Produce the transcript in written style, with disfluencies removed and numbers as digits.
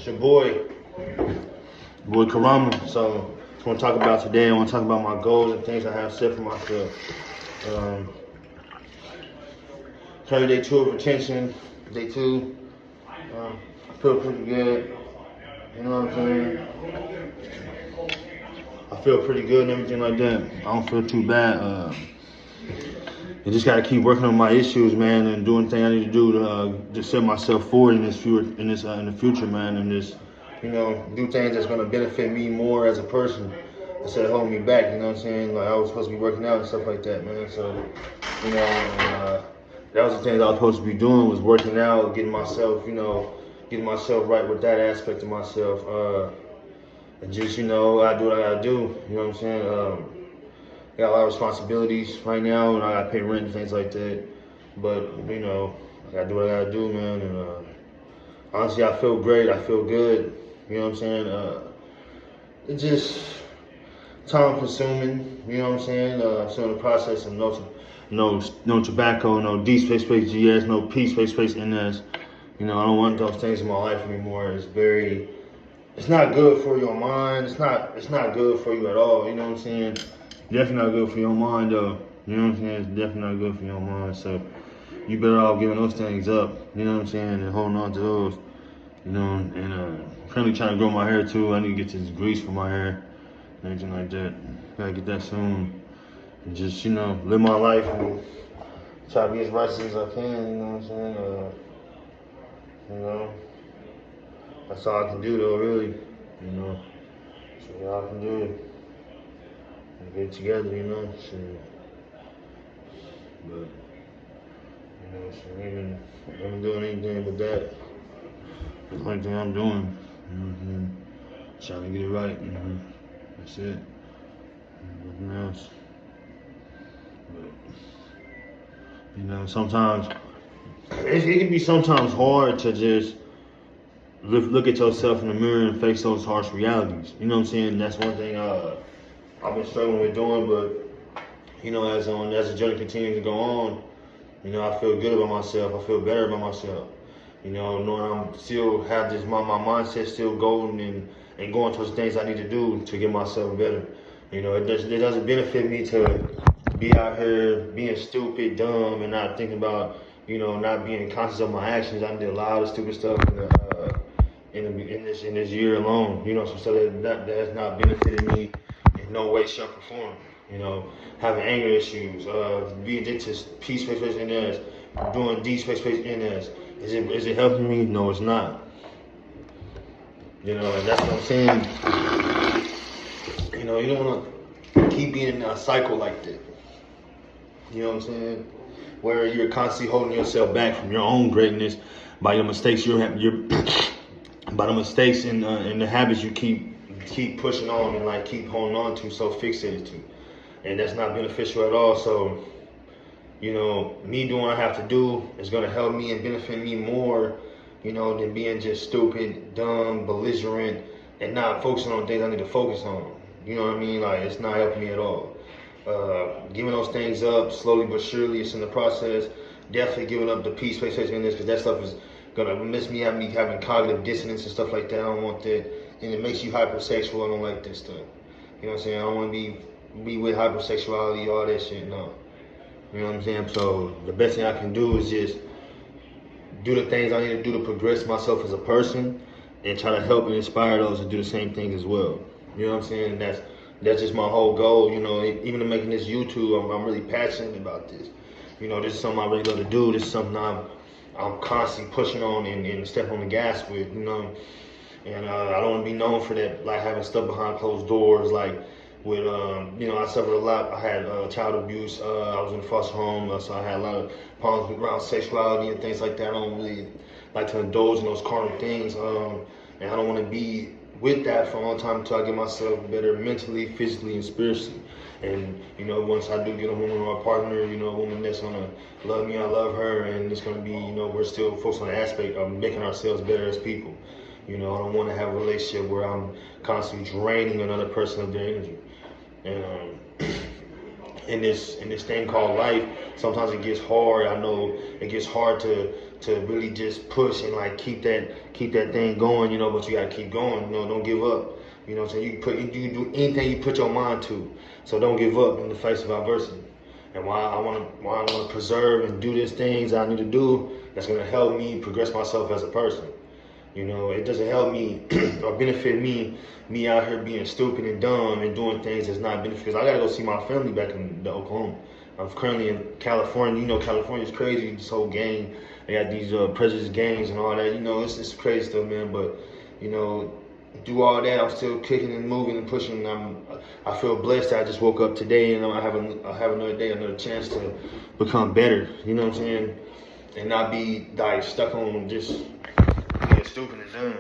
It's your boy Corama. So, I want to talk about today. I want to talk about my goals and things I have set for myself. Currently day 2 of retention. Day 2. I feel pretty good. You know what I'm saying? I feel pretty good and everything like that. I don't feel too bad. I just gotta keep working on my issues, man, and doing things I need to do to set myself forward in the future, man, and just, do things that's gonna benefit me more as a person instead of holding me back. You know what I'm saying? Like I was supposed to be working out and stuff like that, man. So, that was the thing that I was supposed to be doing, was working out, getting myself right with that aspect of myself, and just, I do what I gotta do. You know what I'm saying? I got a lot of responsibilities right now, and I gotta pay rent and things like that. But, I gotta do what I gotta do, man. And honestly, I feel great. I feel good. You know what I'm saying? It's just time consuming. You know what I'm saying? So in the process of no tobacco, no D space GS, no P space NS. I don't want those things in my life anymore. It's not good for your mind. It's not good for you at all. You know what I'm saying? Definitely not good for your mind, though. You know what I'm saying? It's definitely not good for your mind. So you better off giving those things up. You know what I'm saying? And holding on to those. And currently trying to grow my hair too. I need to get this grease for my hair, anything like that. Gotta get that soon. And just live my life and try to be as righteous as I can. You know what I'm saying? That's all I can do, though. Really. That's all I can do. Get it together, so, but, so I ain't doing anything but that. That's the only thing I'm doing, trying to get it right, that's it, nothing else. But, sometimes, it can be sometimes hard to just look at yourself in the mirror and face those harsh realities, you know what I'm saying? That's one thing, I've been struggling with doing, but as the journey continues to go on, I feel good about myself. I feel better about myself. Knowing I'm still have this my mindset still going and going towards things I need to do to get myself better. It doesn't benefit me to be out here being stupid, dumb, and not thinking about not being conscious of my actions. I did a lot of stupid stuff in this year alone. Some stuff that has not benefited me in no way, shape, or form. Having anger issues, being addicted to P space NS, doing D space NS. Is it helping me? No, it's not. And that's what I'm saying. You don't want to keep being in a cycle like that. You know what I'm saying? Where you're constantly holding yourself back from your own greatness by your mistakes by the mistakes and the habits you keep pushing on and keep holding on to, so fixated to, and that's not beneficial at all. So me doing what I have to do is going to help me and benefit me more than being just stupid, dumb, belligerent, and not focusing on things I need to focus on. You know what I mean? It's not helping me at all. Giving those things up slowly but surely. It's in the process. Definitely giving up the peace, PlayStation, in this, because that stuff is gonna miss me having cognitive dissonance and stuff like that. I don't want that, and it makes you hypersexual. I don't like that stuff. You know what I'm saying? I don't want to be with hypersexuality, all that shit. No. You know what I'm saying? So the best thing I can do is just do the things I need to do to progress myself as a person, and try to help and inspire those to do the same thing as well. You know what I'm saying? That's just my whole goal. Even in making this YouTube, I'm really passionate about this. This is something I really love to do. This is something I'm constantly pushing on and stepping on the gas with. And I don't want to be known for that, having stuff behind closed doors, with I suffered a lot. I had child abuse. I was in a foster home, so I had a lot of problems around sexuality and things like that. I don't really like to indulge in those carnal things, and I don't want to be with that for a long time until I get myself better mentally, physically, and spiritually. And once I do get a woman or a partner, a woman that's gonna love me, I love her, and it's gonna be, we're still focused on the aspect of making ourselves better as people. I don't want to have a relationship where I'm constantly draining another person of their energy. And in this thing called life, sometimes it gets hard. I know it gets hard to really just push and like keep that thing going, you know, but you gotta keep going, you know, don't give up. You know what I'm saying? You can do anything you put your mind to. So don't give up in the face of adversity. And why I wanna preserve and do these things I need to do that's gonna help me progress myself as a person. You know, it doesn't help me or benefit me out here being stupid and dumb and doing things that's not beneficial. Because I gotta go see my family back in Oklahoma. I'm currently in California. You know, California's crazy. This whole gang, they got these prejudice gangs and all that. You know, it's crazy stuff, man. But you know, do all that, I'm still kicking and moving and pushing. I feel blessed that I just woke up today and I have another day, another chance to become better. You know what I'm saying? And not be like stuck on just being stupid and dumb.